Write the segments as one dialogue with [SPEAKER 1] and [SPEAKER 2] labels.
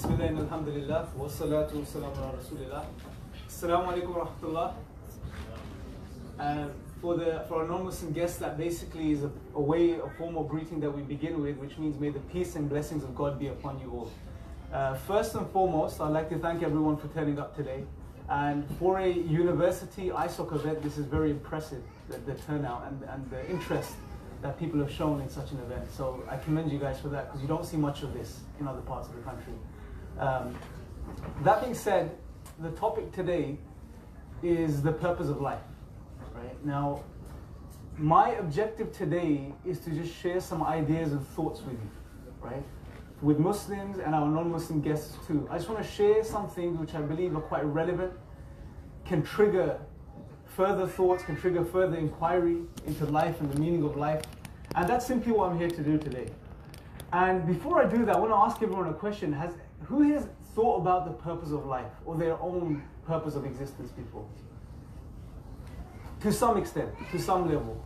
[SPEAKER 1] Bismillah, alhamdulillah, wa salatu wa salamu ala rasulillah. Assalamu alaikum wa rahmatullah. For a non-Muslim guest, that basically is a form of greeting that we begin with, which means may the peace and blessings of God be upon you all. First and foremost, I'd like to thank everyone for turning up today. And for a university ISOC event, this is very impressive, the turnout and the interest that people have shown in such an event. So I commend you guys for that, because you don't see much of this in other parts of the country. That being said, the topic today is the purpose of life. Right? Now, my objective today is to just share some ideas and thoughts with you, right? With Muslims and our non-Muslim guests too. I just want to share some things which I believe are quite relevant, can trigger further thoughts, can trigger further inquiry into life and the meaning of life. And that's simply what I'm here to do today. And before I do that, I want to ask everyone a question. Who has thought about the purpose of life or their own purpose of existence before? To some extent, to some level.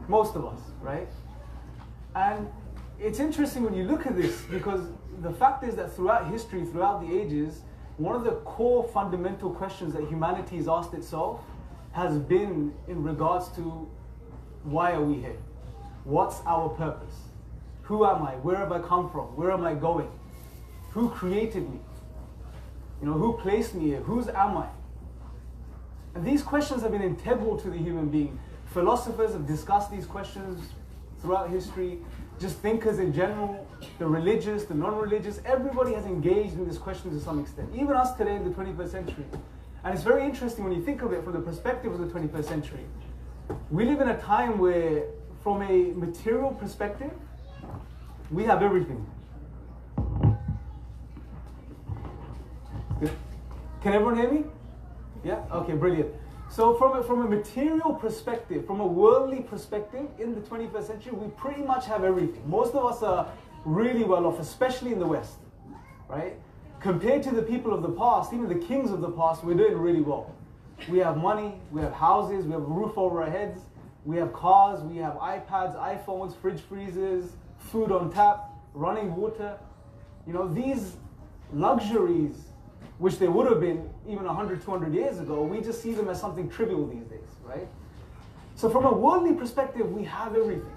[SPEAKER 1] Most of us, right? And it's interesting when you look at this, because the fact is that throughout history, throughout the ages, one of the core fundamental questions that humanity has asked itself has been in regards to why are we here? What's our purpose? Who am I? Where have I come from? Where am I going? Who created me? Who placed me here? Whose am I? And these questions have been integral to the human being. Philosophers have discussed these questions throughout history. Just thinkers in general, the religious, the non-religious, everybody has engaged in this question to some extent. Even us today in the 21st century. And it's very interesting when you think of it from the perspective of the 21st century. We live in a time where, from a material perspective, we have everything. Good. Can everyone hear me? Yeah? Okay, brilliant. So from a material perspective, from a worldly perspective, in the 21st century, we pretty much have everything. Most of us are really well off, especially in the West, right? Compared to the people of the past, even the kings of the past, we're doing really well. We have money, we have houses, we have a roof over our heads, we have cars, we have iPads, iPhones, fridge freezers, food on tap, running water. These luxuries, which they would have been even 100, 200 years ago, we just see them as something trivial these days, right? So from a worldly perspective, we have everything.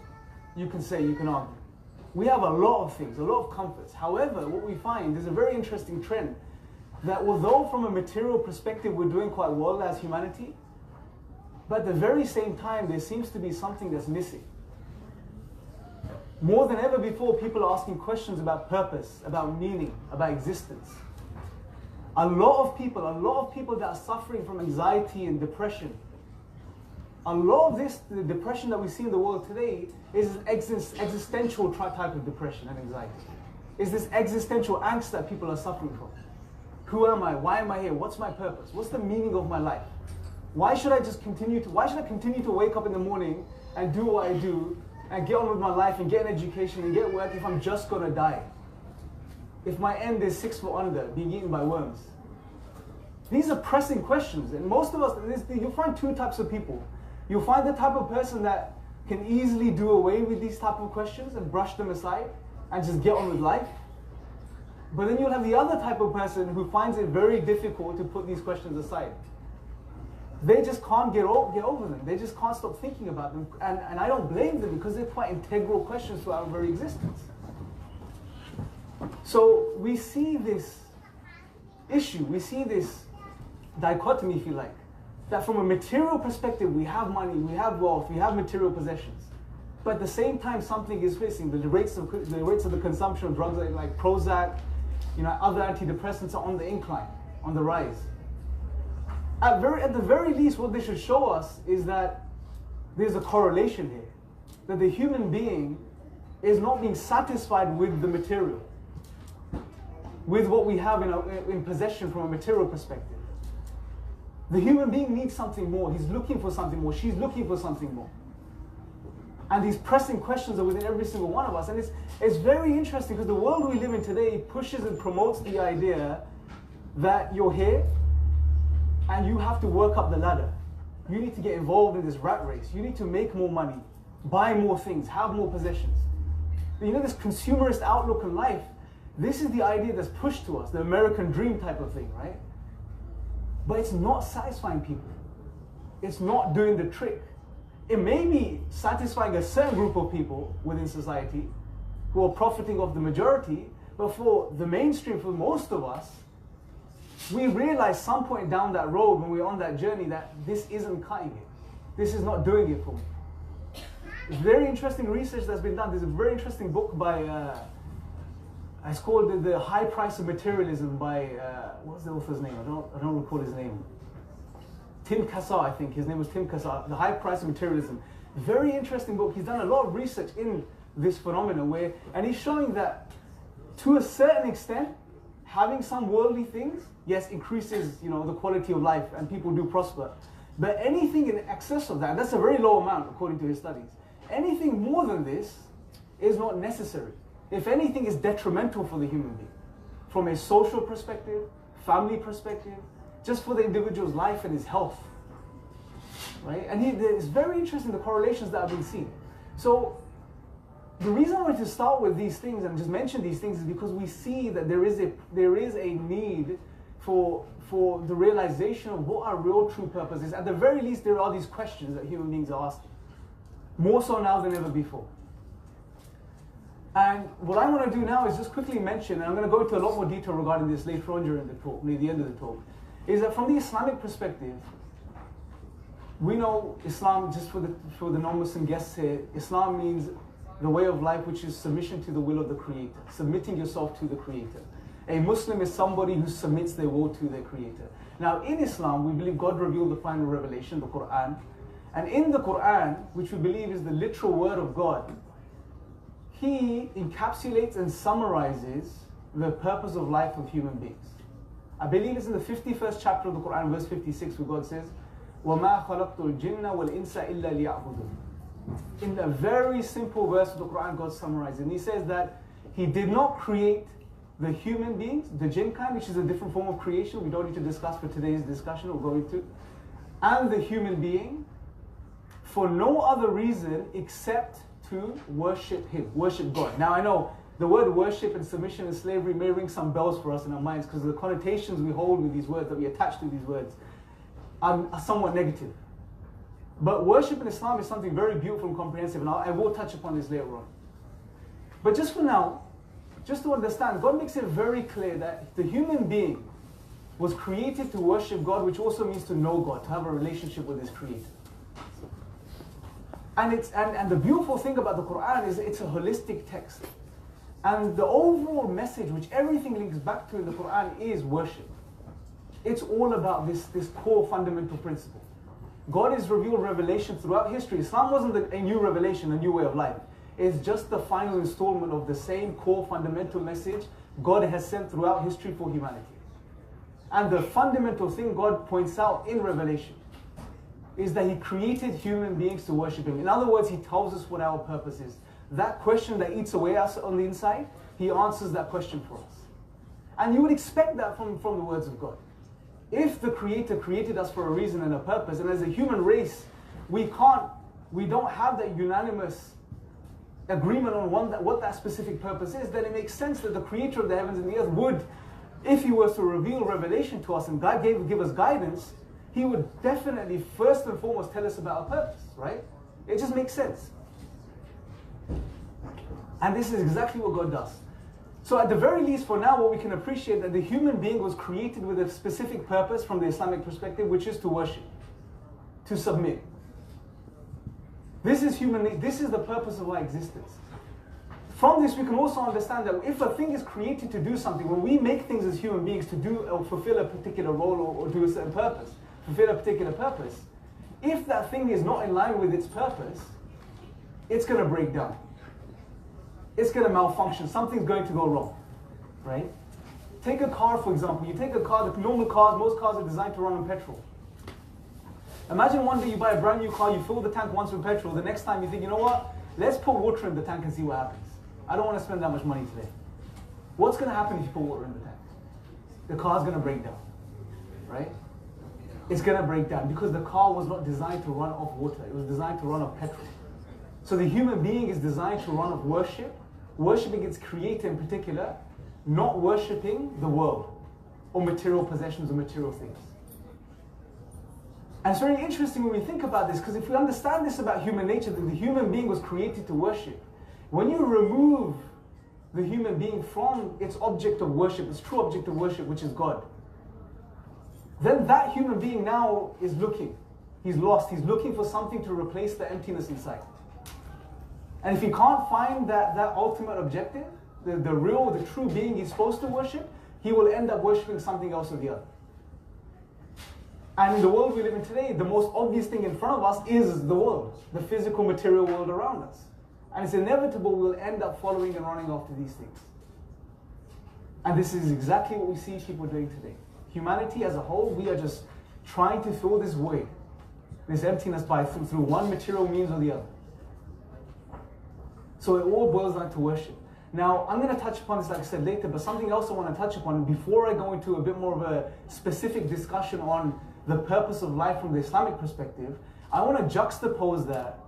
[SPEAKER 1] You can say, you can argue. We have a lot of things, a lot of comforts. However, what we find is a very interesting trend that although from a material perspective, we're doing quite well as humanity, but at the very same time, there seems to be something that's missing. More than ever before, people are asking questions about purpose, about meaning, about existence. A lot of people that are suffering from anxiety and depression. A lot of the depression that we see in the world today is an existential type of depression and anxiety. It's this existential angst that people are suffering from. Who am I? Why am I here? What's my purpose? What's the meaning of my life? Why should I continue to wake up in the morning and do what I do and get on with my life and get an education and get work if I'm just gonna die? If my end is 6 foot under, being eaten by worms? These are pressing questions, and most of us, you'll find two types of people. You'll find the type of person that can easily do away with these type of questions and brush them aside and just get on with life. But then you'll have the other type of person who finds it very difficult to put these questions aside. They just can't get over them. They just can't stop thinking about them. And I don't blame them, because they're quite integral questions to our very existence. So we see this issue, we see this dichotomy, if you like, that from a material perspective, we have money, we have wealth, we have material possessions. But at the same time, something is missing. The rates of the consumption of drugs like Prozac, other antidepressants are on the incline, on the rise. At the very least, what they should show us is that there's a correlation here. That the human being is not being satisfied with the material, with what we have in possession from a material perspective. The human being needs something more. He's looking for something more. She's looking for something more. And these pressing questions are within every single one of us. And it's very interesting, because the world we live in today pushes and promotes the idea that you're here and you have to work up the ladder. You need to get involved in this rat race. You need to make more money, buy more things, have more possessions. This consumerist outlook on life This is the idea that's pushed to us, the American dream type of thing, right? But it's not satisfying people. It's not doing the trick. It may be satisfying a certain group of people within society who are profiting off the majority, but for the mainstream, for most of us, we realize some point down that road when we're on that journey that this isn't cutting it. This is not doing it for me. It's very interesting research that's been done. There's a very interesting book by, it's called The High Price of Materialism by, what's the author's name? I don't recall his name. Tim Kassar, I think. His name was Tim Kassar. The High Price of Materialism. Very interesting book. He's done a lot of research in this phenomenon and he's showing that to a certain extent, having some worldly things, yes, increases, the quality of life and people do prosper. But anything in excess of that, that's a very low amount according to his studies. Anything more than this is not necessary. If anything, is detrimental for the human being. From a social perspective, family perspective, just for the individual's life and his health. Right? And it's very interesting the correlations that have been seen. So the reason I wanted to start with these things and just mention these things is because we see that there is a need for the realization of what our real true purpose is. At the very least, there are these questions that human beings are asking. More so now than ever before. And what I want to do now is just quickly mention, and I'm going to go into a lot more detail regarding this later on during the talk, near the end of the talk, is that from the Islamic perspective, we know Islam, just for the non-Muslim guests here, Islam means the way of life which is submission to the will of the Creator, submitting yourself to the Creator. A Muslim is somebody who submits their will to their Creator. Now in Islam, we believe God revealed the final revelation, the Quran. And in the Quran, which we believe is the literal word of God, He encapsulates and summarizes the purpose of life of human beings. I believe it's in the 51st chapter of the Quran, verse 56, where God says, وَمَا خَلَقْتُ الْجِنَّ وَالْإِنسَ إِلَّا لِيَعْبُدُونَ. In a very simple verse of the Quran, God summarizes it. And He says that He did not create the human beings, the jinn kind, which is a different form of creation, we don't need to discuss for today's discussion, we'll go into, and the human being, for no other reason except to worship Him, worship God. Now I know the word worship and submission and slavery may ring some bells for us in our minds because the connotations we hold with these words, that we attach to these words, are somewhat negative. But worship in Islam is something very beautiful and comprehensive, and I will touch upon this later on. But just for now, just to understand, God makes it very clear that the human being was created to worship God, which also means to know God, to have a relationship with His Creator. And the beautiful thing about the Quran is it's a holistic text. And the overall message, which everything links back to in the Quran, is worship. It's all about this core fundamental principle. God has revealed revelation throughout history. Islam wasn't a new revelation, a new way of life. It's just the final installment of the same core fundamental message God has sent throughout history for humanity. And the fundamental thing God points out in Revelation is that He created human beings to worship Him. In other words, He tells us what our purpose is. That question that eats away us on the inside, He answers that question for us. And you would expect that from the words of God. If the Creator created us for a reason and a purpose, and as a human race, we don't have that unanimous agreement on what that specific purpose is, then it makes sense that the Creator of the heavens and the earth would, if He was to reveal revelation to us and give us guidance, He would definitely first and foremost tell us about our purpose, right? It just makes sense. And this is exactly what God does. So at the very least, for now, what we can appreciate that the human being was created with a specific purpose from the Islamic perspective, which is to worship, to submit. This is the purpose of our existence. From this, we can also understand that if a thing is created to do something, when we make things as human beings to do or fulfill a particular role or do a certain purpose, fulfill a particular purpose, if that thing is not in line with its purpose, it's going to break down. It's going to malfunction. Something's going to go wrong, right? Take a car, for example. You take a car, the normal cars, most cars are designed to run on petrol. Imagine one day you buy a brand new car, you fill the tank once with petrol, the next time you think, you know what, let's put water in the tank and see what happens. I don't want to spend that much money today. What's going to happen if you put water in the tank? The car's going to break down, right? It's going to break down because the car was not designed to run off water. It was designed to run off petrol. So the human being is designed to run off worship, worshiping its Creator in particular, not worshipping the world or material possessions or material things. And it's very interesting when we think about this, because if we understand this about human nature, that the human being was created to worship, when you remove the human being from its object of worship, its true object of worship, which is God, then that human being now is looking. He's lost. He's looking for something to replace the emptiness inside. And if he can't find that ultimate objective, the real, the true being he's supposed to worship, he will end up worshipping something else or the other. And in the world we live in today, the most obvious thing in front of us is the world, the physical material world around us. And it's inevitable we'll end up following and running after these things. And this is exactly what we see people doing today. Humanity as a whole, we are just trying to fill this void, this emptiness through one material means or the other. So it all boils down to worship. Now, I'm going to touch upon this, like I said, later, but something else I want to touch upon before I go into a bit more of a specific discussion on the purpose of life from the Islamic perspective. I want to juxtapose that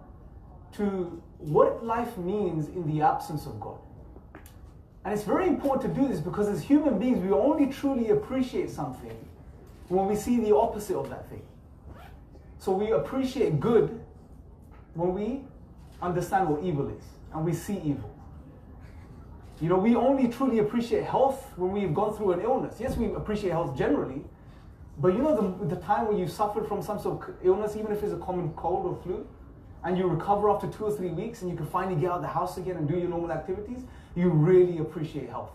[SPEAKER 1] to what life means in the absence of God. And it's very important to do this because as human beings, we only truly appreciate something when we see the opposite of that thing. So we appreciate good when we understand what evil is and we see evil. You know, we only truly appreciate health when we've gone through an illness. Yes, we appreciate health generally, but you know the time when you suffered from some sort of illness, even if it's a common cold or flu, and you recover after 2 or 3 weeks and you can finally get out of the house again and do your normal activities, you really appreciate health.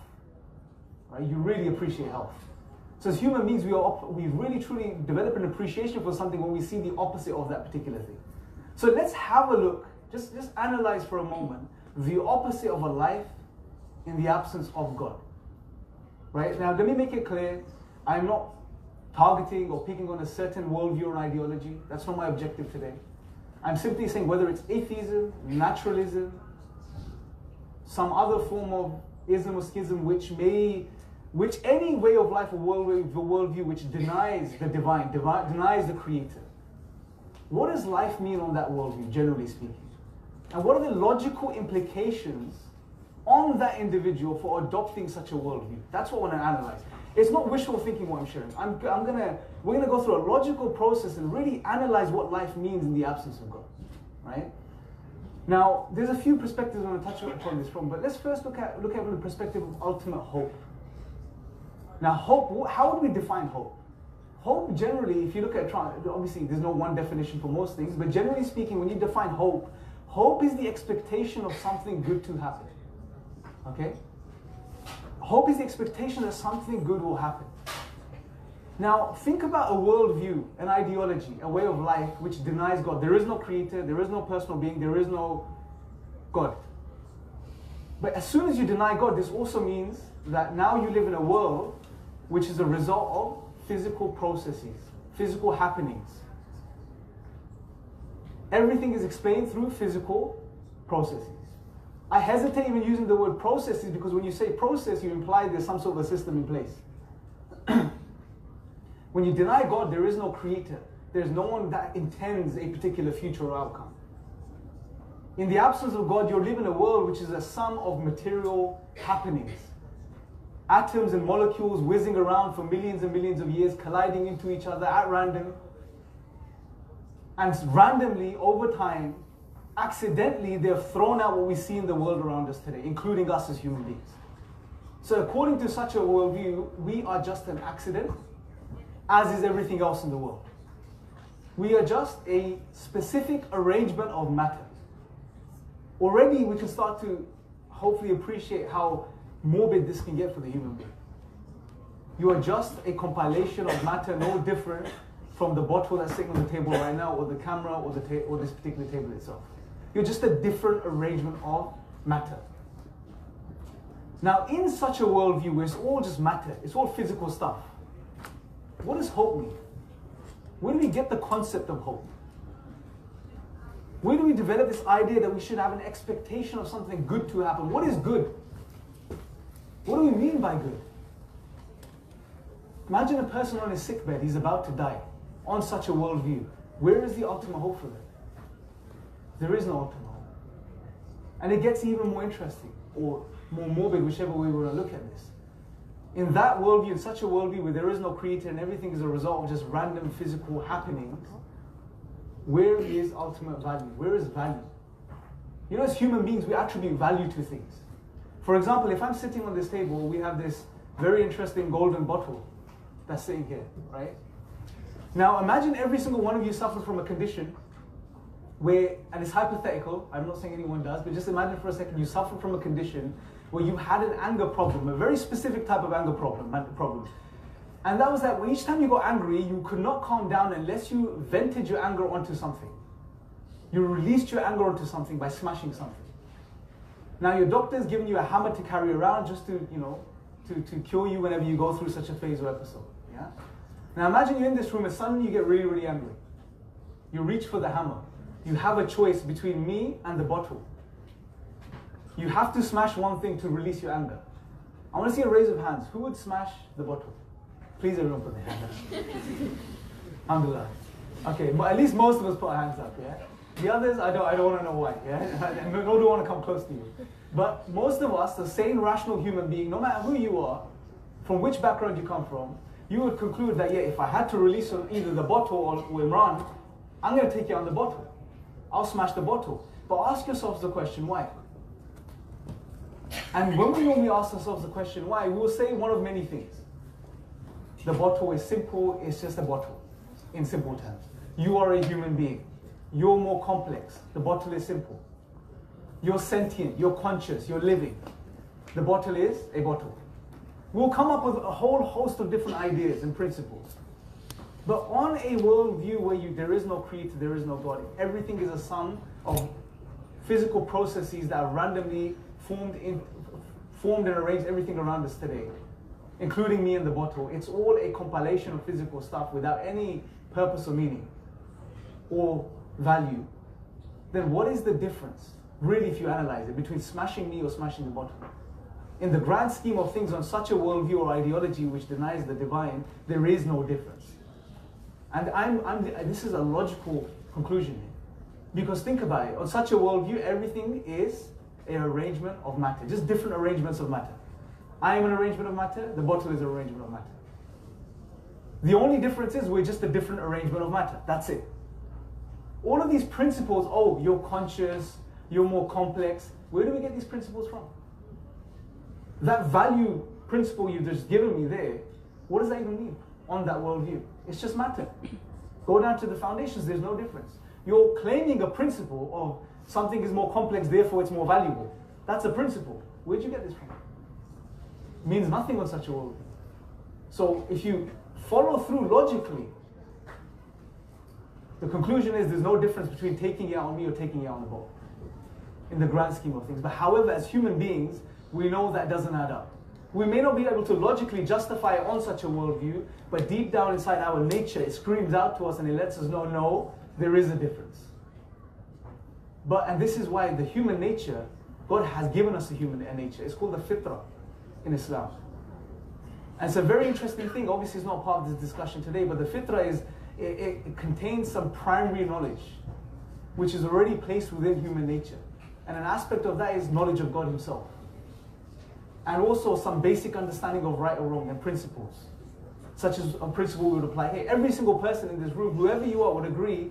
[SPEAKER 1] Right? You really appreciate health. So as human beings, we really truly develop an appreciation for something when we see the opposite of that particular thing. So let's have a look, just analyze for a moment, the opposite of a life in the absence of God. Right? Now let me make it clear, I'm not targeting or picking on a certain worldview or ideology. That's not my objective today. I'm simply saying whether it's atheism, naturalism, some other form of ism or schism which any way of life or worldview which denies the divine, denies the creator. What does life mean on that worldview, generally speaking? And what are the logical implications on that individual for adopting such a worldview? That's what I want to analyze. It's not wishful thinking what I'm sharing. We're gonna go through a logical process and really analyze what life means in the absence of God, right? Now, there's a few perspectives I want to touch upon this from, but let's first look at it from the perspective of ultimate hope. Now, hope. How do we define hope? Hope, generally, if you look at, obviously, there's no one definition for most things, but generally speaking, when you define hope, hope is the expectation of something good to happen. Okay? Hope is the expectation that something good will happen. Now, think about a worldview, an ideology, a way of life which denies God. There is no creator, there is no personal being, there is no God. But as soon as you deny God, this also means that now you live in a world which is a result of physical processes, physical happenings. Everything is explained through physical processes. I hesitate even using the word processes because when you say process, you imply there's some sort of a system in place. When you deny God, there is no creator. There's no one that intends a particular future or outcome. In the absence of God, you're living in a world which is a sum of material happenings. Atoms and molecules whizzing around for millions and millions of years, colliding into each other at random. And randomly, over time, accidentally, they've thrown out what we see in the world around us today, including us as human beings. So according to such a worldview, we are just an accident, as is everything else in the world. We are just a specific arrangement of matter. Already we can start to hopefully appreciate how morbid this can get for the human being. You are just a compilation of matter, no different from the bottle that's sitting on the table right now, or the camera, or this particular table itself. You're just a different arrangement of matter. Now, in such a worldview where it's all just matter, it's all physical stuff, what does hope mean? Where do we get the concept of hope? Where do we develop this idea that we should have an expectation of something good to happen? What is good? What do we mean by good? Imagine a person on his sickbed, he's about to die, on such a worldview. Where is the ultimate hope for them? There is no ultimate hope. And it gets even more interesting, or more morbid, whichever way we want to look at this. In that worldview, in such a worldview where there is no creator and everything is a result of just random physical happenings, where is ultimate value? Where is value? You know, as human beings, we attribute value to things. For example, if I'm sitting on this table, we have this very interesting golden bottle that's sitting here, right? Now imagine every single one of you suffer from a condition where, and it's hypothetical, I'm not saying anyone does, but just imagine for a second you suffer from a condition where you had an anger problem, a very specific type of anger problem. And that was that when each time you got angry, you could not calm down unless you vented your anger onto something. You released your anger onto something by smashing something. Now your doctor's giving you a hammer to carry around just to, you know, to cure you whenever you go through such a phase or episode. Yeah? Now imagine you're in this room and suddenly you get really, really angry. You reach for the hammer. You have a choice between me and the bottle. You have to smash one thing to release your anger. I want to see a raise of hands. Who would smash the bottle? Please everyone put their hand up. Alhamdulillah. Okay, but at least most of us put our hands up, yeah? The others, I don't want to know why, yeah? Nor do I want to come close to you. But most of us, the sane, rational human being, no matter who you are, from which background you come from, you would conclude that, yeah, if I had to release either the bottle or Imran, I'm going to take it on the bottle. I'll smash the bottle. But ask yourselves the question, why? And when we normally ask ourselves the question, why, we will say one of many things. The bottle is simple, it's just a bottle, in simple terms. You are a human being. You're more complex. The bottle is simple. You're sentient, you're conscious, you're living. The bottle is a bottle. We'll come up with a whole host of different ideas and principles. But on a worldview where there is no creator, there is no God, everything is a sum of physical processes that are randomly formed and arranged everything around us today, including me and the bottle. It's all a compilation of physical stuff without any purpose or meaning or value. Then what is the difference, really, if you analyze it, between smashing me or smashing the bottle? In the grand scheme of things, on such a worldview or ideology which denies the divine, there is no difference. And this is a logical conclusion here. Because think about it, on such a worldview, everything is an arrangement of matter, just different arrangements of matter. I am an arrangement of matter, the bottle is an arrangement of matter. The only difference is we're just a different arrangement of matter, that's it. All of these principles, oh, you're conscious, you're more complex, where do we get these principles from? That value principle you've just given me there, what does that even mean on that worldview? It's just matter. Go down to the foundations, there's no difference. You're claiming a principle of something is more complex, therefore it's more valuable. That's a principle. Where'd you get this from? It means nothing on such a worldview. So if you follow through logically, the conclusion is there's no difference between taking it out on me or taking it out on the boat, in the grand scheme of things. But however, as human beings, we know that doesn't add up. We may not be able to logically justify it on such a worldview, but deep down inside our nature, it screams out to us and it lets us know, no, there is a difference. And this is why the human nature, God has given us a human nature. It's called the fitrah in Islam. And it's a very interesting thing. Obviously, it's not part of this discussion today, but the fitrah is, it contains some primary knowledge, which is already placed within human nature. And an aspect of that is knowledge of God Himself. And also some basic understanding of right or wrong and principles. Such as a principle we would apply. Hey, every single person in this room, whoever you are, would agree,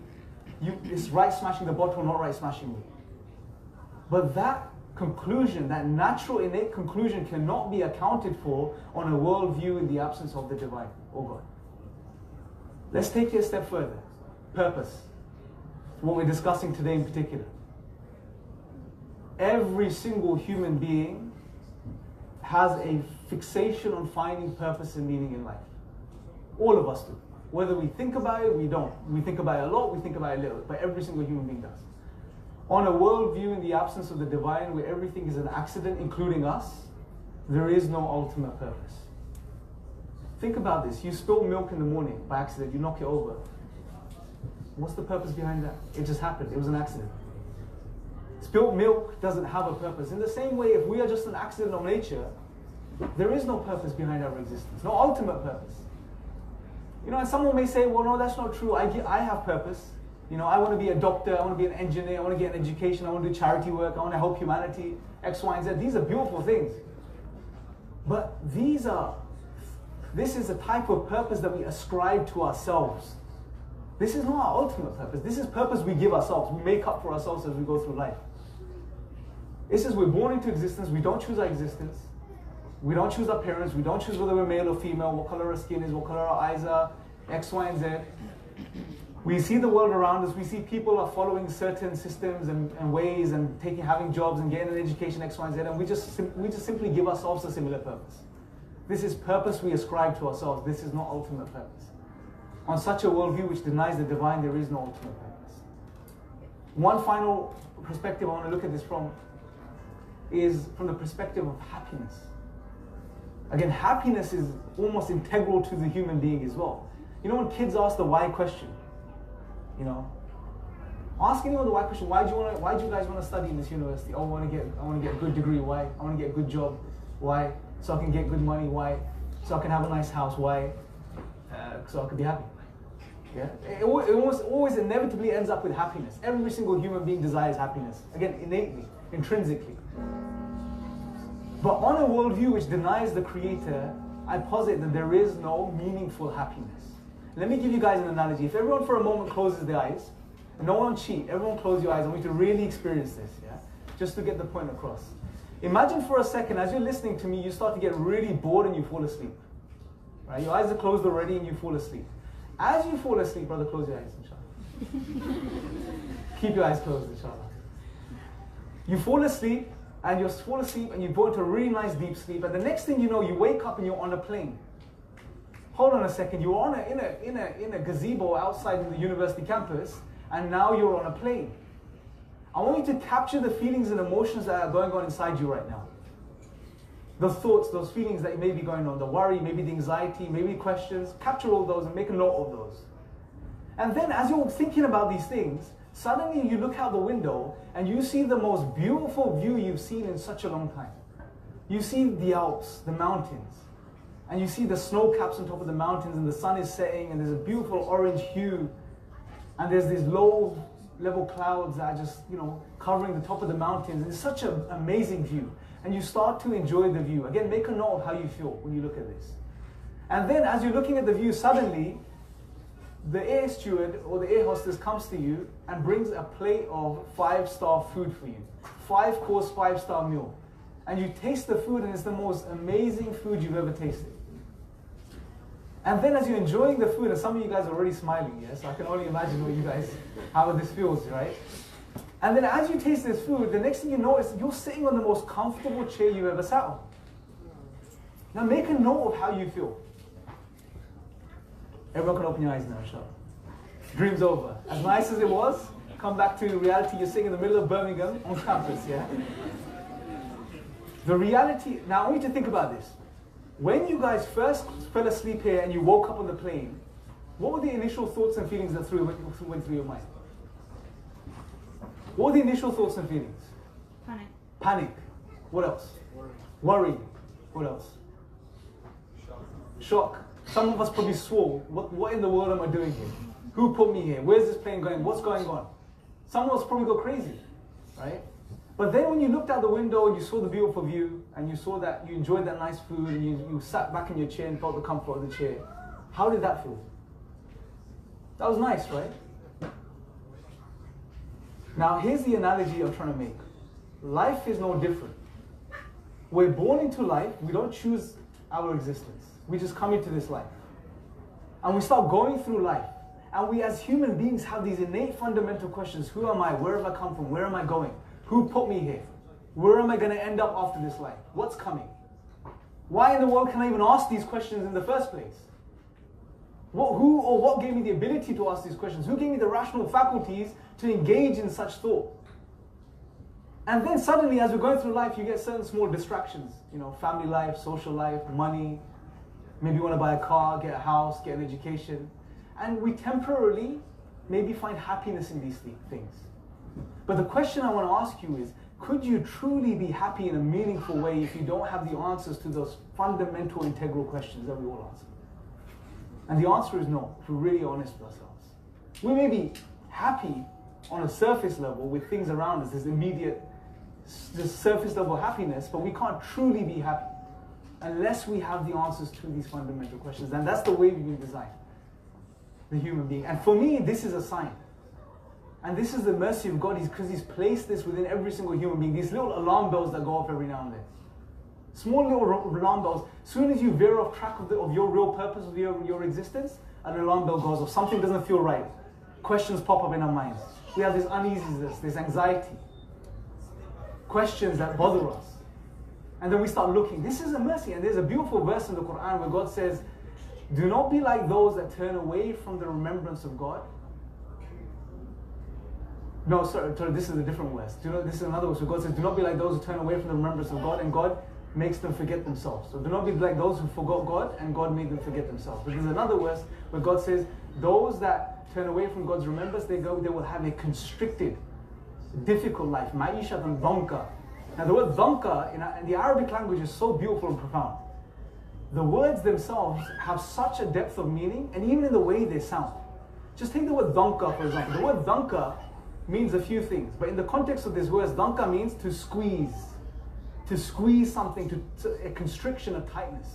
[SPEAKER 1] it's right smashing the bottle, not right smashing me. But that conclusion, that natural innate conclusion, cannot be accounted for on a worldview in the absence of the divine or God. Let's take it a step further. Purpose. What we're discussing today in particular. Every single human being has a fixation on finding purpose and meaning in life. All of us do. Whether we think about it, we don't. We think about it a lot, we think about it a little, but every single human being does. On a worldview in the absence of the divine, where everything is an accident, including us, there is no ultimate purpose. Think about this. You spill milk in the morning by accident, you knock it over. What's the purpose behind that? It just happened. It was an accident. Spilled milk doesn't have a purpose. In the same way, if we are just an accident of nature, there is no purpose behind our existence, no ultimate purpose. You know, and someone may say, well, no, that's not true. I have purpose. You know, I want to be a doctor, I want to be an engineer, I want to get an education, I want to do charity work, I want to help humanity, X, Y, and Z. These are beautiful things. But these are This is a type of purpose that we ascribe to ourselves. This is not our ultimate purpose. This is purpose we give ourselves. We make up for ourselves as we go through life. It says we're born into existence. We don't choose our existence. We don't choose our parents. We don't choose whether we're male or female, what color our skin is, what color our eyes are, X, Y, and Z. We see the world around us. We see people are following certain systems and ways and having jobs and getting an education, X, Y, and Z. And we just simply give ourselves a similar purpose. This is purpose we ascribe to ourselves. This is not ultimate purpose. On such a worldview which denies the divine, there is no ultimate purpose. One final perspective I want to look at this from is from the perspective of happiness. Again, happiness is almost integral to the human being as well. You know, when kids ask the why question, you know, ask anyone the why question. Why do you guys want to study in this university? Oh, I want to get a good degree. Why? I want to get a good job. Why? So I can get good money. Why? So I can have a nice house. Why? So I can be happy. Yeah. It always inevitably ends up with happiness. Every single human being desires happiness. Again, innately, intrinsically. But on a worldview which denies the Creator, I posit that there is no meaningful happiness. Let me give you guys an analogy. If everyone for a moment closes their eyes, and no one cheat, everyone close your eyes. I want you to really experience this, yeah? Just to get the point across. Imagine for a second, as you're listening to me, you start to get really bored and you fall asleep. Right? Your eyes are closed already and you fall asleep. As you fall asleep, brother, close your eyes, inshallah. Keep your eyes closed, inshallah. You fall asleep, and you go into a really nice deep sleep, and the next thing you know, you wake up and you're on a plane. Hold on a second, you're on in a gazebo outside in the university campus, and now you're on a plane. I want you to capture the feelings and emotions that are going on inside you right now. The thoughts, those feelings that may be going on, the worry, maybe the anxiety, maybe questions, capture all those and make a note of those. And then as you're thinking about these things, suddenly you look out the window and you see the most beautiful view you've seen in such a long time. You see the Alps, the mountains, and you see the snow caps on top of the mountains, and the sun is setting, and there's a beautiful orange hue, and there's these low level clouds that are just, covering the top of the mountains. It's such an amazing view. And you start to enjoy the view. Again, make a note of how you feel when you look at this. And then as you're looking at the view, suddenly the air steward or the air hostess comes to you and brings a plate of 5-star food for you. 5-course, 5-star meal. And you taste the food, and it's the most amazing food you've ever tasted. And then as you're enjoying the food, and some of you guys are already smiling, yes? I can only imagine how this feels, right? And then as you taste this food, the next thing you know is you're sitting on the most comfortable chair you've ever sat on. Now make a note of how you feel. Everyone can open your eyes now, inshallah. Dream's over. As nice as it was, come back to reality. You're sitting in the middle of Birmingham on campus, yeah? The reality, now I want you to think about this. When you guys first fell asleep here and you woke up on the plane, what were the initial thoughts and feelings that went through your mind? What were the initial thoughts and feelings?
[SPEAKER 2] Panic.
[SPEAKER 1] Panic. What else? Worry. What else? Shock. Some of us probably swore, what in the world am I doing here? Who put me here? Where's this plane going? What's going on? Some of us probably go crazy, right? But then when you looked out the window and you saw the beautiful view, and you saw that you enjoyed that nice food, and you sat back in your chair and felt the comfort of the chair, how did that feel? That was nice, right? Now here's the analogy I'm trying to make. Life is no different. We're born into life, we don't choose our existence. We just come into this life. And we start going through life. And we as human beings have these innate fundamental questions. Who am I? Where have I come from? Where am I going? Who put me here? Where am I going to end up after this life? What's coming? Why in the world can I even ask these questions in the first place? Who or what gave me the ability to ask these questions? Who gave me the rational faculties to engage in such thought? And then suddenly, as we're going through life, you get certain small distractions. Family life, social life, money. Maybe you want to buy a car, get a house, get an education. And we temporarily maybe find happiness in these things. But the question I want to ask you is, could you truly be happy in a meaningful way if you don't have the answers to those fundamental integral questions that we all ask? And the answer is no, if we're really honest with ourselves. We may be happy on a surface level with things around us, this surface level happiness, but we can't truly be happy. unless we have the answers to these fundamental questions. And that's the way we've been designed, the human being. And for me, this is a sign. And this is the mercy of God, because He's placed this within every single human being. These little alarm bells that go off every now and then. Small little alarm bells. As soon as you veer off track of your real purpose, of your existence, an alarm bell goes off. Something doesn't feel right. Questions pop up in our minds. We have this uneasiness, this anxiety. Questions that bother us. And then we start looking. This is a mercy. And there's a beautiful verse in the Quran where God says, do not be like those that turn away from the remembrance of God. No, sorry, this is a different verse. This is another verse where God says, do not be like those who turn away from the remembrance of God, and God makes them forget themselves. So do not be like those who forgot God, and God made them forget themselves. But there's another verse where God says, those that turn away from God's remembrance, they will have a constricted, difficult life. Ma'ishat and dhanka. Now the word dhanka in the Arabic language is so beautiful and profound. The words themselves have such a depth of meaning, and even in the way they sound. Just take the word dhanka, for example. The word dhanka means a few things, but in the context of this word, dhanka means to squeeze. To squeeze something, to a constriction, a tightness.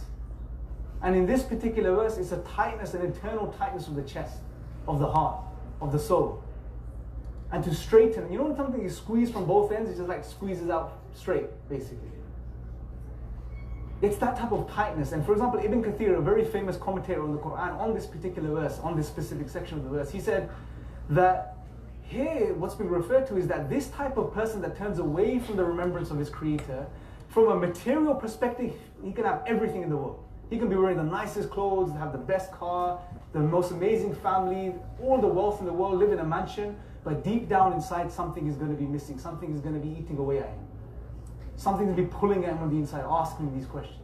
[SPEAKER 1] And in this particular verse, it's a tightness, an internal tightness of the chest, of the heart, of the soul. And to straighten, you know when something is squeezed from both ends, it just like squeezes out straight, basically. It's that type of tightness. And for example, Ibn Kathir, a very famous commentator on the Quran, on this particular verse, on this specific section of the verse, he said that here, what's being referred to is that this type of person that turns away from the remembrance of his Creator, from a material perspective, he can have everything in the world. He can be wearing the nicest clothes, have the best car, the most amazing family, all the wealth in the world, live in a mansion, but deep down inside, something is going to be missing. Something is going to be eating away at him. Something to be pulling at him on the inside, asking these questions.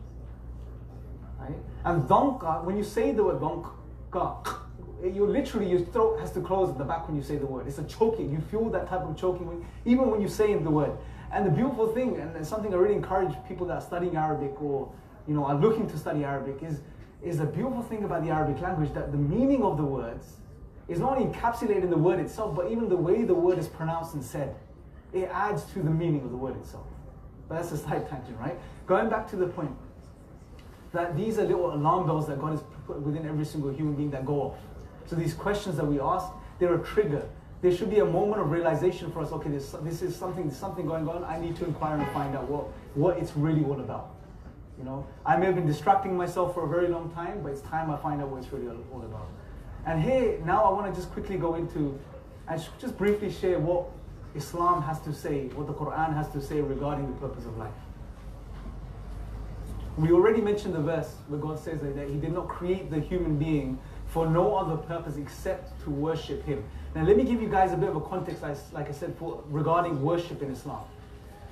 [SPEAKER 1] Right? And dhanka, when you say the word dhanka, your throat has to close at the back when you say the word. It's a choking. You feel that type of choking even when you say the word. And the beautiful thing, and something I really encourage people that are studying Arabic or are looking to study Arabic, is the beautiful thing about the Arabic language, that the meaning of the words is not only encapsulated in the word itself, but even the way the word is pronounced and said. It adds to the meaning of the word itself. But that's a slight tangent, right? Going back to the point, that these are little alarm bells that God has put within every single human being that go off. So these questions that we ask, they're a trigger. There should be a moment of realization for us, okay, this is something going on. I need to inquire and find out what it's really all about. I may have been distracting myself for a very long time, but it's time I find out what it's really all about. And here, now I want to just quickly go into, and just briefly share what Islam has to say, what the Quran has to say regarding the purpose of life. We already mentioned the verse where God says that He did not create the human being for no other purpose except to worship Him. Now let me give you guys a bit of a context, like I said, regarding worship in Islam.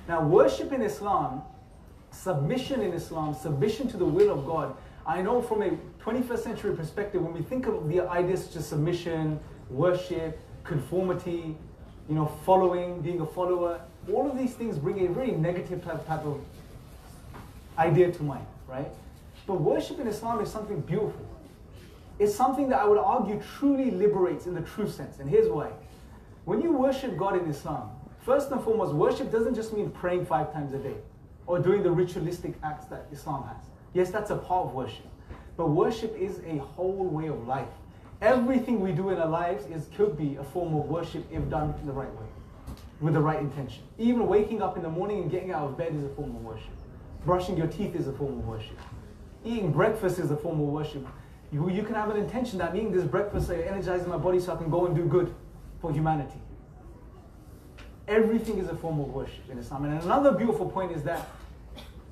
[SPEAKER 1] Now worship in Islam, submission in Islam, submission to the will of God, I know from a 21st century perspective, when we think of the ideas such as submission, worship, conformity, following, being a follower, all of these things bring a very negative type of idea to mind, right? But worship in Islam is something beautiful. It's something that I would argue truly liberates in the true sense. And here's why. When you worship God in Islam, first and foremost, worship doesn't just mean praying 5 times a day or doing the ritualistic acts that Islam has. Yes, that's a part of worship. But worship is a whole way of life. Everything we do in our lives could be a form of worship if done the right way, with the right intention. Even waking up in the morning and getting out of bed is a form of worship. Brushing your teeth is a form of worship. Eating breakfast is a form of worship. You can have an intention that eating this breakfast energizes my body so I can go and do good for humanity. Everything is a form of worship in Islam. And another beautiful point is that,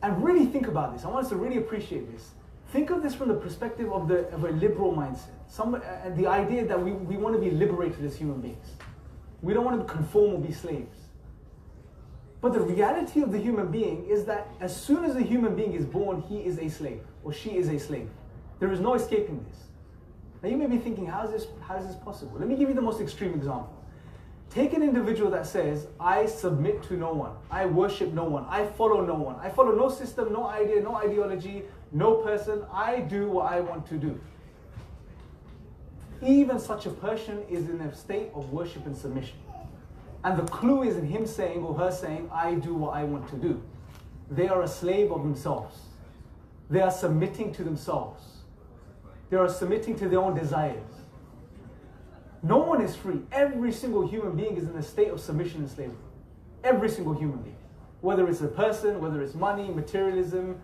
[SPEAKER 1] and really think about this, I want us to really appreciate this. Think of this from the perspective of a liberal mindset. The idea that we want to be liberated as human beings. We don't want to conform or be slaves. But the reality of the human being is that as soon as a human being is born, he is a slave, or she is a slave. There is no escaping this. Now you may be thinking, how is this possible? Let me give you the most extreme example. Take an individual that says, I submit to no one, I worship no one, I follow no one, I follow no system, no idea, no ideology, no person, I do what I want to do. Even such a person is in a state of worship and submission. And the clue is in him saying or her saying, I do what I want to do. They are a slave of themselves. They are submitting to themselves. They are submitting to their own desires. No one is free. Every single human being is in a state of submission and slavery. Every single human being. Whether it's a person, whether it's money, materialism,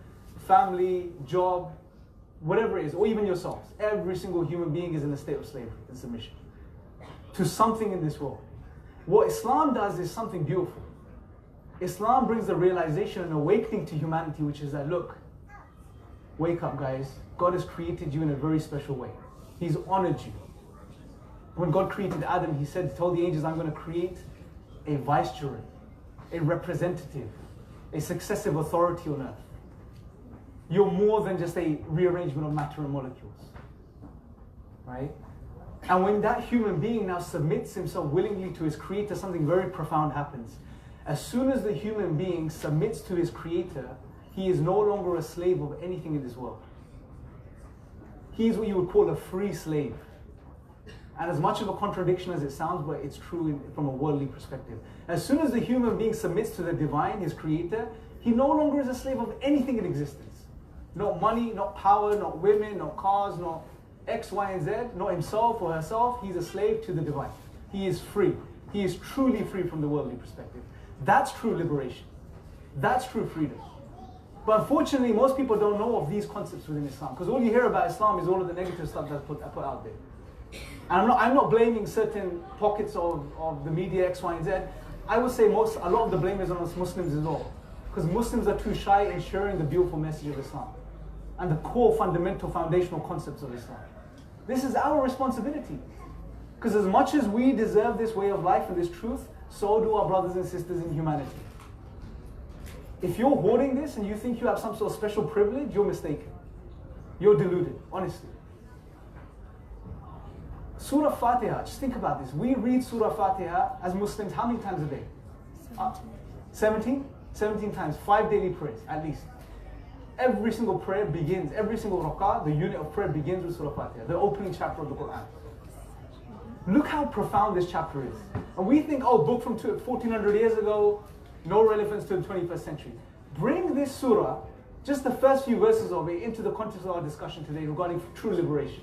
[SPEAKER 1] family, job, whatever it is, or even yourselves. Every single human being is in a state of slavery and submission to something in this world. What Islam does is something beautiful. Islam brings the realization and awakening to humanity, which is that, look, wake up, guys. God has created you in a very special way. He's honored you. When God created Adam, he told the angels, I'm going to create a vicegerent, a representative, a successive authority on earth. You're more than just a rearrangement of matter and molecules. Right? And when that human being now submits himself willingly to his creator, something very profound happens. As soon as the human being submits to his creator, he is no longer a slave of anything in this world. He is what you would call a free slave. And as much of a contradiction as it sounds, but it's true from a worldly perspective. As soon as the human being submits to the divine, his creator, he no longer is a slave of anything in existence. Not money, not power, not women, not cars, not X, Y, and Z, not himself or herself. He's a slave to the divine. He is free. He is truly free from the worldly perspective. That's true liberation. That's true freedom. But unfortunately, most people don't know of these concepts within Islam, because all you hear about Islam is all of the negative stuff that's put out there. And I'm not blaming certain pockets of the media, X, Y, and Z. I would say a lot of the blame is on us Muslims as well, because Muslims are too shy in sharing the beautiful message of Islam and the core fundamental foundational concepts of Islam. This is our responsibility, because as much as we deserve this way of life and this truth, so do our brothers and sisters in humanity. If you're hoarding this and you think you have some sort of special privilege, you're mistaken. You're deluded, honestly. Surah Fatiha, just think about this. We read Surah Fatiha as Muslims how many times a day? 17? 17 times, 5 daily prayers at least. Every single prayer begins, every single rak'ah, the unit of prayer begins with Surah Fatiha, the opening chapter of the Quran. Look how profound this chapter is. And we think, oh, book from 1400 years ago, no relevance to the 21st century. Bring this surah, just the first few verses of it, into the context of our discussion today regarding true liberation.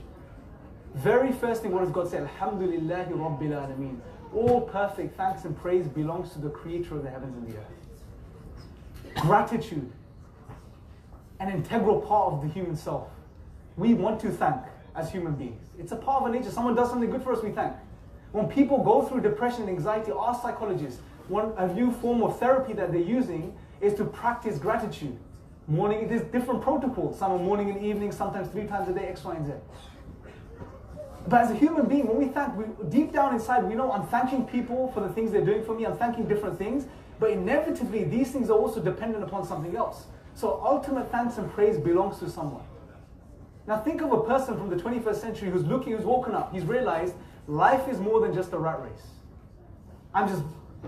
[SPEAKER 1] Very first thing, what does God say? Alhamdulillahi Rabbil Alameen. All perfect thanks and praise belongs to the creator of the heavens and the earth. Gratitude, an integral part of the human self. We want to thank as human beings. It's a part of our nature. Someone does something good for us, we thank. When people go through depression and anxiety, ask psychologists. A new form of therapy that they're using is to practice gratitude. Morning, there's different protocols. Some are morning and evening, sometimes 3 times a day, X, Y, and Z. But as a human being, when we thank, deep down inside, we know I'm thanking people for the things they're doing for me. I'm thanking different things. But inevitably, these things are also dependent upon something else. So ultimate thanks and praise belongs to someone. Now think of a person from the 21st century who's woken up. He's realized life is more than just a rat race. I'm just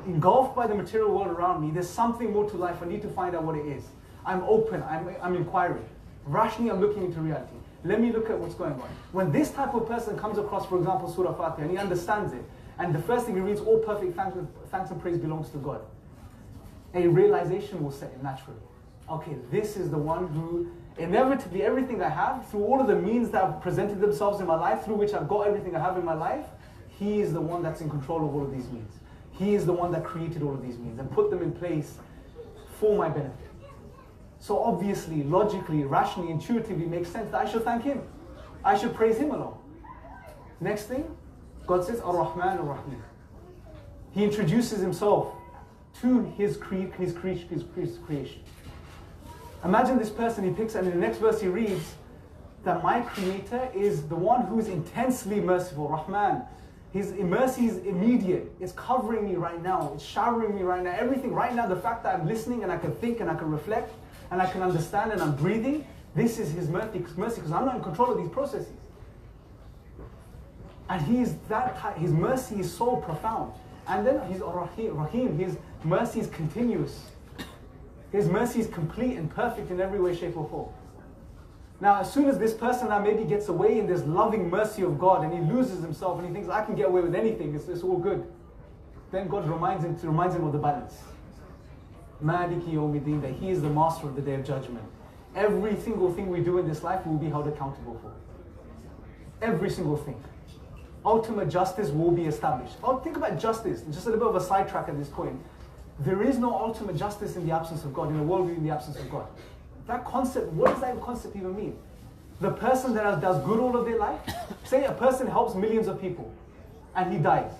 [SPEAKER 1] engulfed by the material world around me. There's something more to life. I need to find out what it is. I'm open. I'm inquiring. Rationally, I'm looking into reality. Let me look at what's going on. When this type of person comes across, for example, Surah Fatiha, and he understands it, and the first thing he reads, all perfect thanks and praise belongs to God, a realization will set in naturally. Okay, this is the one who, inevitably, everything I have, through all of the means that have presented themselves in my life, through which I've got everything I have in my life, he is the one that's in control of all of these means. He is the one that created all of these means and put them in place for my benefit. So obviously, logically, rationally, intuitively, it makes sense that I should thank him. I should praise him alone. Next thing, God says, Ar-Rahman Ar-Rahim. He introduces himself to his creation. Imagine this person, he picks, and in the next verse he reads that my creator is the one who is intensely merciful, Rahman. His mercy is immediate. It's covering me right now. It's showering me right now. Everything right now, the fact that I'm listening and I can think and I can reflect and I can understand and I'm breathing, this is his mercy because I'm not in control of these processes. And his mercy is so profound. And then he's Rahim, his mercy is continuous. His mercy is complete and perfect in every way, shape or form. Now, as soon as this person now maybe gets away in this loving mercy of God and he loses himself and he thinks, I can get away with anything, it's all good. Then God reminds him of the balance. Maliki Yawmiddin, that he is the master of the day of judgment. Every single thing we do in this life will be held accountable for. Every single thing. Ultimate justice will be established. Oh, think about justice. Just a little bit of a sidetrack at this point. There is no ultimate justice in the absence of God, in a worldview in the absence of God. That concept, what does that concept even mean? The person that does good all of their life, say a person helps millions of people and he dies.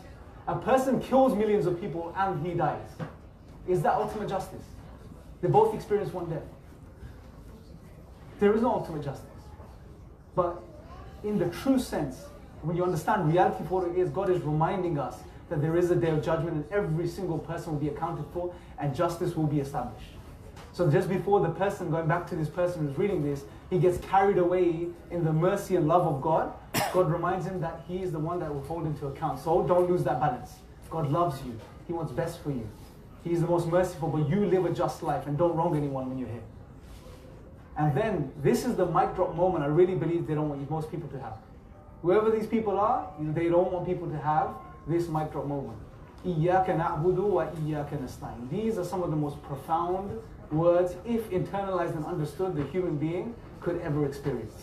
[SPEAKER 1] A person kills millions of people and he dies. Is that ultimate justice? They both experience one death. There is no ultimate justice. But in the true sense, when you understand reality for what it is, God is reminding us that there is a day of judgment and every single person will be accounted for and justice will be established. So just before the person, going back to this person who's reading this, he gets carried away in the mercy and love of God, God reminds him that he is the one that will hold him to account. So don't lose that balance. God loves you. He wants best for you. He is the most merciful, but you live a just life and don't wrong anyone when you're here. And then, this is the mic drop moment I really believe they don't want most people to have. Whoever these people are, they don't want people to have this mic drop moment. إِيَّاكَ نَعْبُدُ وَإِيَّاكَ نَسْتَعِينُ. These are some of the most profound words, if internalized and understood, the human being could ever experience.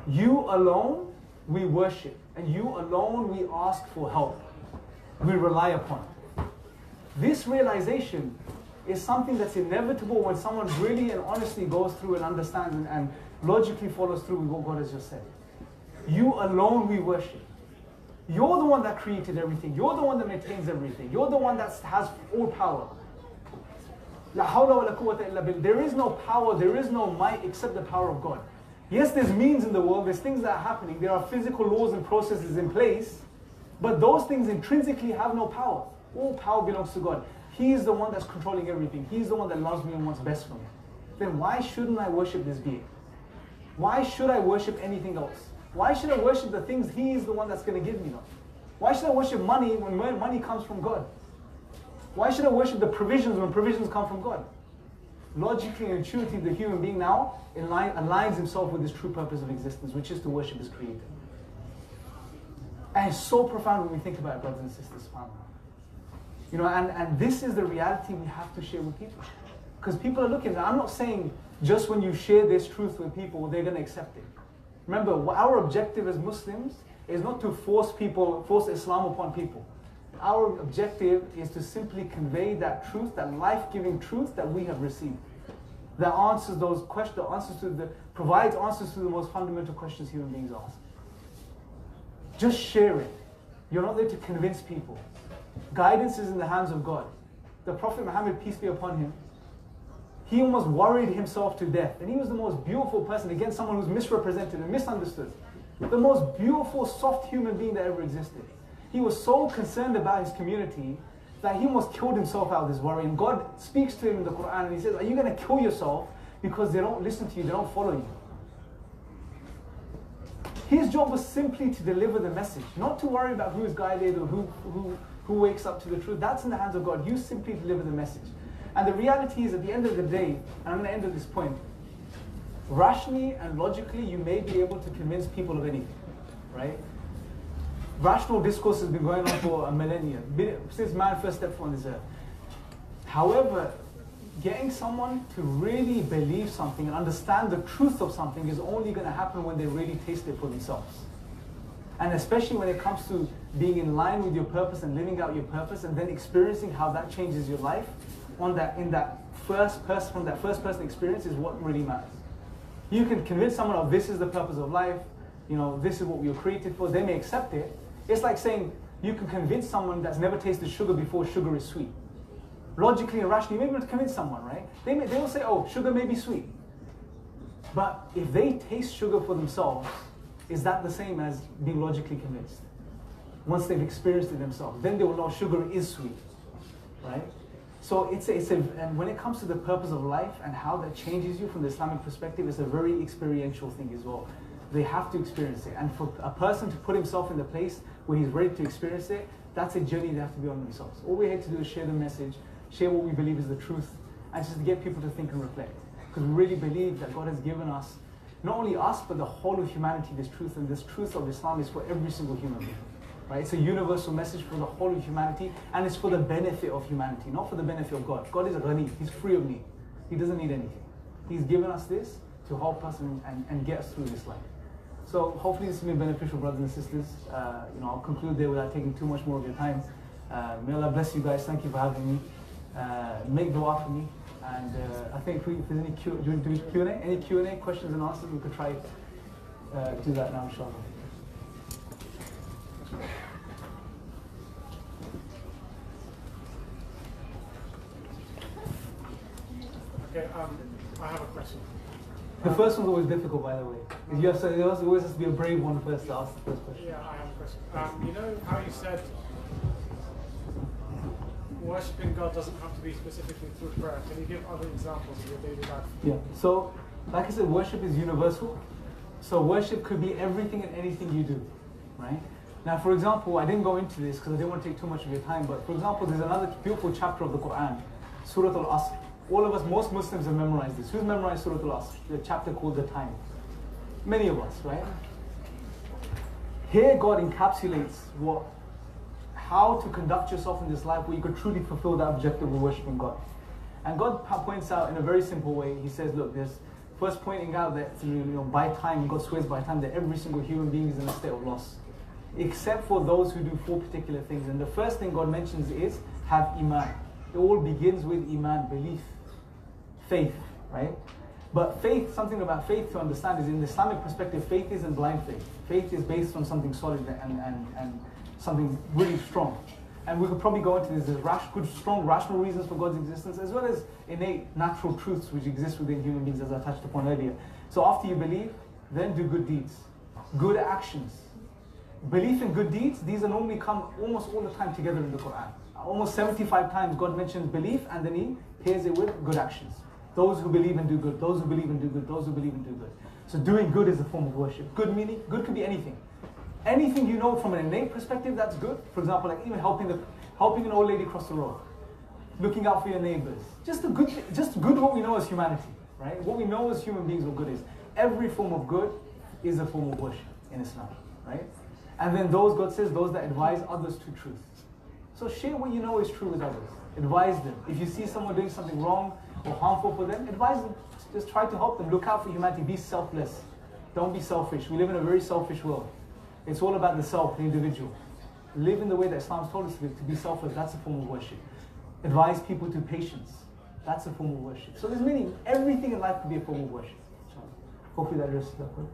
[SPEAKER 1] You alone we worship, and you alone we ask for help. We rely upon. This realization is something that's inevitable when someone really and honestly goes through and understands and logically follows through with what God has just said. You alone we worship. You're the one that created everything. You're the one that maintains everything. You're the one that has all power. La hawla wa la quwwata illa billah. There is no power, there is no might except the power of God. Yes, there's means in the world, there's things that are happening, there are physical laws and processes in place, but those things intrinsically have no power. All power belongs to God. He is the one that's controlling everything. He's the one that loves me and wants best for me. Then why shouldn't I worship this being? Why should I worship anything else? Why should I worship the things He is the one that's going to give me them? Why should I worship money when money comes from God? Why should I worship the provisions when provisions come from God? Logically and intuitively, the human being now aligns himself with his true purpose of existence, which is to worship his Creator. And it's so profound when we think about it, brothers and sisters. You know, and this is the reality we have to share with people. Because people are looking, I'm not saying just when you share this truth with people, they're going to accept it. Remember, our objective as Muslims is not to force Islam upon people. Our objective is to simply convey that truth, that life-giving truth that we have received. That answers those questions, provides answers to the most fundamental questions human beings ask. Just share it. You're not there to convince people. Guidance is in the hands of God. The Prophet Muhammad, peace be upon him, he almost worried himself to death. And he was the most beautiful person, again, someone who's misrepresented and misunderstood. The most beautiful, soft human being that ever existed. He was so concerned about his community that he almost killed himself out of this worry. And God speaks to him in the Quran and He says, are you going to kill yourself because they don't listen to you, they don't follow you? His job was simply to deliver the message, not to worry about who is guided or who wakes up to the truth. That's in the hands of God. You simply deliver the message. And the reality is, at the end of the day, and I'm going to end at this point, rationally and logically, you may be able to convince people of anything, right? Rational discourse has been going on for a millennia, since man first stepped foot on this earth. However, getting someone to really believe something and understand the truth of something is only going to happen when they really taste it for themselves. And especially when it comes to being in line with your purpose and living out your purpose and then experiencing how that changes your life from that first person experience is what really matters. You can convince someone of this is the purpose of life, you know, this is what we were created for, they may accept it. It's like saying you can convince someone that's never tasted sugar before sugar is sweet. Logically and rationally, you may be able to convince someone, right? They will say, oh, sugar may be sweet. But if they taste sugar for themselves, is that the same as being logically convinced? Once they've experienced it themselves, then they will know sugar is sweet, right? So and when it comes to the purpose of life and how that changes you from the Islamic perspective, it's a very experiential thing as well. They have to experience it. And for a person to put himself in the place where he's ready to experience it, that's a journey they have to be on themselves. All we're here to do is share the message, share what we believe is the truth, and just to get people to think and reflect. Because we really believe that God has given us, not only us, but the whole of humanity, this truth. And this truth of Islam is for every single human being. Right? It's a universal message for the whole of humanity, and it's for the benefit of humanity, not for the benefit of God. God is Ghani, He's free of need. He doesn't need anything. He's given us this to help us and get us through this life. So hopefully this has been beneficial, brothers and sisters. I'll conclude there without taking too much more of your time. May Allah bless you guys. Thank you for having me. Make dua for me. And I think if there's any Q&A, any Q&A, questions and answers, we could try do that now, inshallah.
[SPEAKER 2] Okay, I have a question.
[SPEAKER 1] The first one's always difficult, by the way. There always has to be a brave one first to ask the first question.
[SPEAKER 2] Yeah, I have a question. You know how you said worshipping God doesn't have to be specifically through prayer. Can you give other examples of your daily life?
[SPEAKER 1] Yeah, so like I said, worship is universal. So worship could be everything and anything you do, right? Now, for example, I didn't go into this because I didn't want to take too much of your time, but for example, there's another beautiful chapter of the Quran, Surah Al-Asr. All of us, most Muslims have memorized this. Who's memorized Surah Al-Asr? The chapter called The Time. Many of us, right? Here God encapsulates how to conduct yourself in this life where you could truly fulfill that objective of worshiping God. And God points out in a very simple way, He says, look, there's first pointing out that by time, God swears by time that every single human being is in a state of loss, except for those who do 4 particular things. And the first thing God mentions is have Iman. It all begins with Iman, belief, faith, right? But faith, something about faith to understand is in the Islamic perspective, faith isn't blind faith. Faith is based on something solid and something really strong. And we could probably go into this. There's good, strong, rational reasons for God's existence, as well as innate, natural truths which exist within human beings, as I touched upon earlier. So after you believe, then do good deeds, good actions. Belief and good deeds, these are normally come almost all the time together in the Quran. Almost 75 times God mentions belief and then He pairs it with good actions. Those who believe and do good, those who believe and do good, those who believe and do good. So doing good is a form of worship. Good meaning, good could be anything. Anything you know from an innate perspective, that's good. For example, like even helping an old lady cross the road, looking out for your neighbors. Just good what we know as humanity, right? What we know as human beings what good is. Every form of good is a form of worship in Islam, right? And then God says, those that advise others to truth. So share what you know is true with others. Advise them. If you see someone doing something wrong or harmful for them, advise them. Just try to help them. Look out for humanity. Be selfless. Don't be selfish. We live in a very selfish world. It's all about the self, the individual. Live in the way that Islam's told us to live, to be selfless. That's a form of worship. Advise people to patience. That's a form of worship. So there's many. Everything in life could be a form of worship. Hopefully that addresses that point.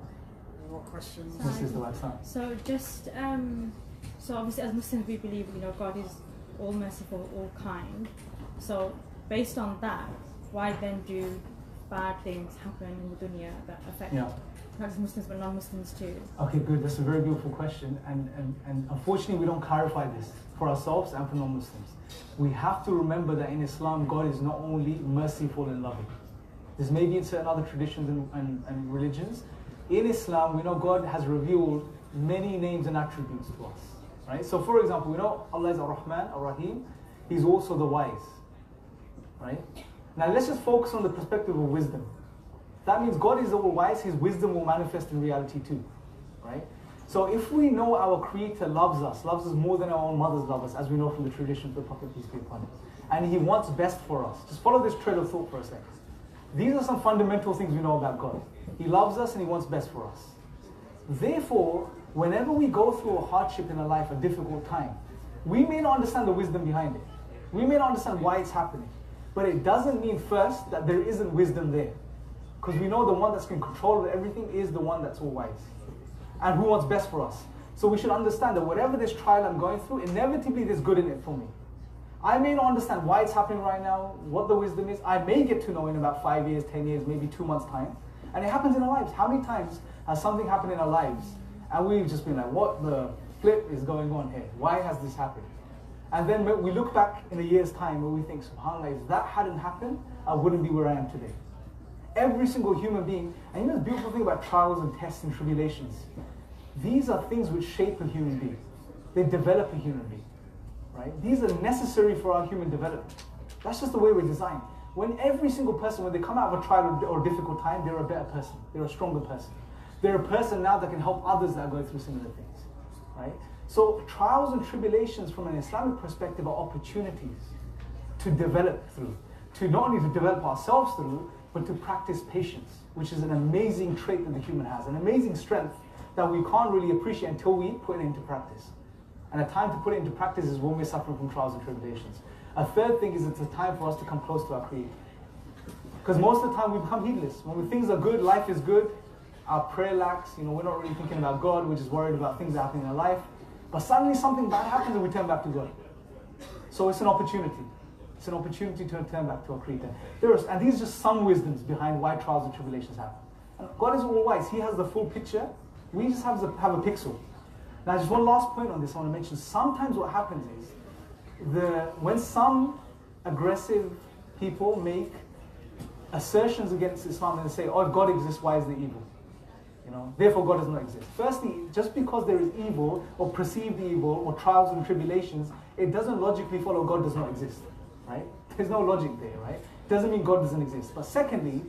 [SPEAKER 2] More questions?
[SPEAKER 1] This is the right time.
[SPEAKER 3] So just so obviously as Muslims we believe God is all merciful, all kind. So based on that, why then do bad things happen in the dunya that affect not just Muslims but non-Muslims too? Okay, good. That's a very beautiful question, and unfortunately we don't clarify this for ourselves and for non-Muslims. We have to remember that in Islam God is not only merciful and loving. This may be in certain other traditions and religions. In Islam, we know God has revealed many names and attributes to us, right? So for example, we know Allah is Ar-Rahman, Ar-Rahim. He's also the wise, right? Now let's just focus on the perspective of wisdom. That means God is all wise, His wisdom will manifest in reality too, right? So if we know our Creator loves us more than our own mothers love us, as we know from the tradition of the Prophet, peace be upon him, and He wants best for us. Just follow this trail of thought for a second. These are some fundamental things we know about God. He loves us and He wants best for us. Therefore, whenever we go through a hardship in our life, a difficult time, we may not understand the wisdom behind it. We may not understand why it's happening. But it doesn't mean first that there isn't wisdom there. Because we know the one that's in control of everything is the one that's all wise. And who wants best for us. So we should understand that whatever this trial I'm going through, inevitably there's good in it for me. I may not understand why it's happening right now, what the wisdom is. I may get to know in about 5 years, 10 years, maybe 2 months' time. And it happens in our lives. How many times has something happened in our lives and we've just been like, what the flip is going on here? Why has this happened? And then we look back in a year's time where we think, subhanAllah, if that hadn't happened, I wouldn't be where I am today. Every single human being, and you know the beautiful thing about trials and tests and tribulations, these are things which shape a human being. They develop a human being. Right? These are necessary for our human development. That's just the way we're designed. When every single person, when they come out of a trial or difficult time, they're a better person. They're a stronger person. They're a person now that can help others that are going through similar things. Right? So trials and tribulations from an Islamic perspective are opportunities to develop through. To not only to develop ourselves through,
[SPEAKER 1] but to practice patience, which is an amazing trait that the human has, an amazing strength that we can't really appreciate until we put it into practice. And a time to put it into practice is when we're suffering from trials and tribulations. A third thing is it's a time for us to come close to our Creator. Because most of the time we become heedless. When things are good, life is good, our prayer lacks, we're not really thinking about God, we're just worried about things that happen in our life. But suddenly something bad happens and we turn back to God. So it's an opportunity. It's an opportunity to turn back to our Creator. And these are just some wisdoms behind why trials and tribulations happen. And God is all wise. He has the full picture. We just have a pixel. Now, just one last point on this I want to mention. Sometimes what happens is, when some aggressive people make assertions against Islam and they say, oh, if God exists, why is there evil? Therefore God does not exist. Firstly, just because there is evil or perceived evil or trials and tribulations, it doesn't logically follow God does not exist, right? There's no logic there, right? It doesn't mean God doesn't exist. But secondly,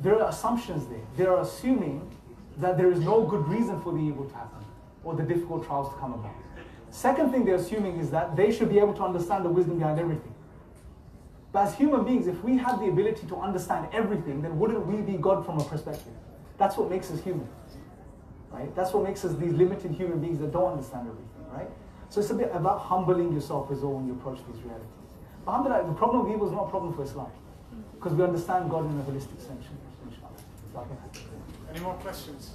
[SPEAKER 1] there are assumptions there. They are assuming that there is no good reason for the evil to happen or the difficult trials to come about. Second thing they're assuming is that they should be able to understand the wisdom behind everything. But as human beings, if we had the ability to understand everything, then wouldn't we be God from a perspective? That's what makes us human, right? That's what makes us these limited human beings that don't understand everything, right? So it's a bit about humbling yourself as well when you approach these realities. But alhamdulillah, the problem of evil is not a problem for Islam, because we understand God in a holistic sense.
[SPEAKER 2] Any more questions?